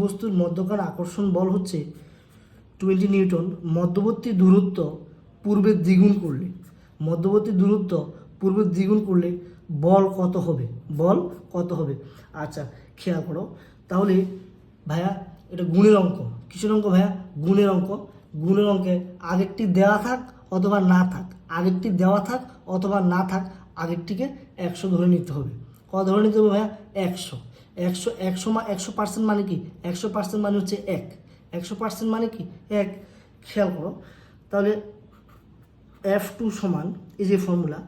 বস্তুর মধ্যকার আকর্ষণ বল হচ্ছে 20 নিউটন। মধ্যবর্তী দূরত্ব পূর্বের দ্বিগুণ করলে বল কত হবে? আচ্ছা, খেয়াল করো তাহলে ভাইয়া, এটা গুণের অঙ্ক। কিসের অঙ্ক ভাইয়া? গুণের অঙ্ক। গুণের অঙ্কে আগেরটি দেওয়া থাক অথবা না থাক, আগেরটিকে 100 ধরে নিতে হবে। কত ধরে নিতে হবে ভাইয়া? 100। 100% মানে কি? 100% মানে হচ্ছে 1। 100% মানে কি? 1। খেয়াল করো তাহলে F2 সমান, এই যে formula,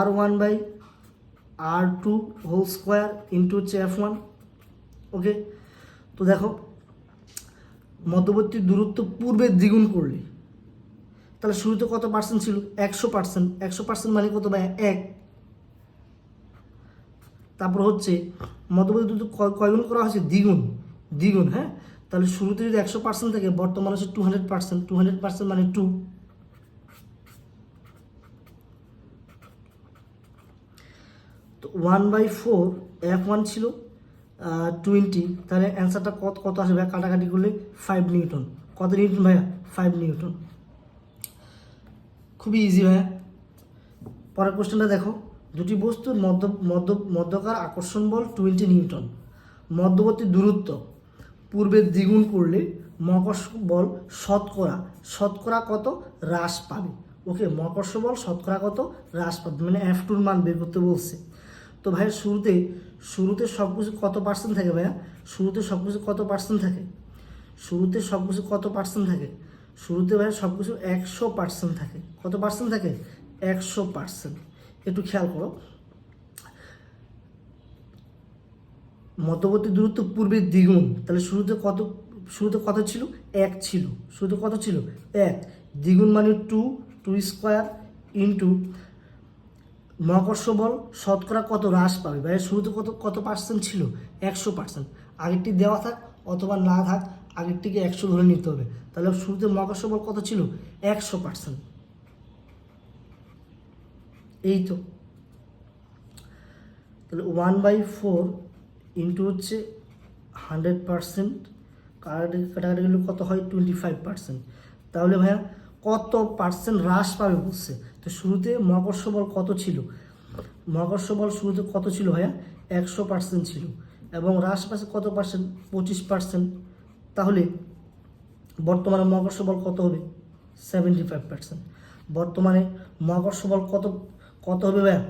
R1/R2 whole square into হচ্ছে F1। ওকে, তো দেখো মধ্যবর্তী দূরত্ব পূর্বের দ্বিগুণ করলে, তাহলে শুরুতে কত পার্সেন্ট ছিল? 100%। 100% মানে কত ভাই? 1। তারপর হচ্ছে মধ্যবর্তী দূরত্ব কয় গুণ করা হয়েছে? দ্বিগুণ। হ্যাঁ, তাহলে শুরুতে যদি 100% থাকে, বর্তমানে হচ্ছে 200%। 200% মানে 2। তো 1/4 F1 ছিল 20, তাহলে অ্যান্সারটা কত আসবে ভাইয়া? কাটাকাটি করলে 5 নিউটন। কত নিউটন ভাইয়া? 5 নিউটন। খুবই ইজি ভাইয়া। পরের কোশ্চেনটা দেখো, দুটি বস্তুর মধ্যকার আকর্ষণ বল 20 নিউটন। মধ্যবর্তী দূরত্ব পূর্বের দ্বিগুণ করলে মহাকর্ষ বল শতকরা কত হ্রাস পাবে? ওকে, মহাকর্ষ বল শতকরা কত হ্রাস পাবে, মানে F2 মান বের করতে বলছে। তো ভাইয়া শুরুতে সব কিছু কত পার্সেন্ট থাকে ভাইয়া? শুরুতে সব কিছু কত পার্সেন্ট থাকে? শুরুতে ভাইয়া সব কিছু 100% থাকে। কত পার্সেন্ট থাকে? 100%। একটু খেয়াল করো, মধ্যবর্তী দূরত্ব পূর্বের দ্বিগুণ, তাহলে শুরুতে কত ছিল? 1 ছিল। শুরুতে কত ছিল? 1। দ্বিগুণ মানে 2 স্কোয়ার ইন্টু মহাকর্ষ বল শতকরা কত হ্রাস পাবে ভাই? শুরুতে কত পার্সেন্ট ছিল? 100%। আগেরটি দেওয়া থাক অথবা না থাক, আগেরটিকে 100 ধরে নিতে হবে। তাহলে শুরুতে মহাকর্ষ বল কত ছিল? 100%। এই তো, তাহলে 1/4 ইন্টু হচ্ছে 100%, কাটাকাটি গেলে কত হয়? 25%। তাহলে ভাইয়া কত পার্সেন্ট হ্রাস পাবে বলছে। তো শুরুতে মহাকর্ষ বল কত ছিল? মহাকর্ষ বল শুরুতে কত ছিল ভাইয়া? 100% ছিল, এবং হ্রাস পাচ্ছে কত পার্সেন্ট? 25%। তাহলে বর্তমানে মহাকর্ষ বল কত হবে? 75%। বর্তমানে মহাকর্ষ বল কত হবে ভাইয়া?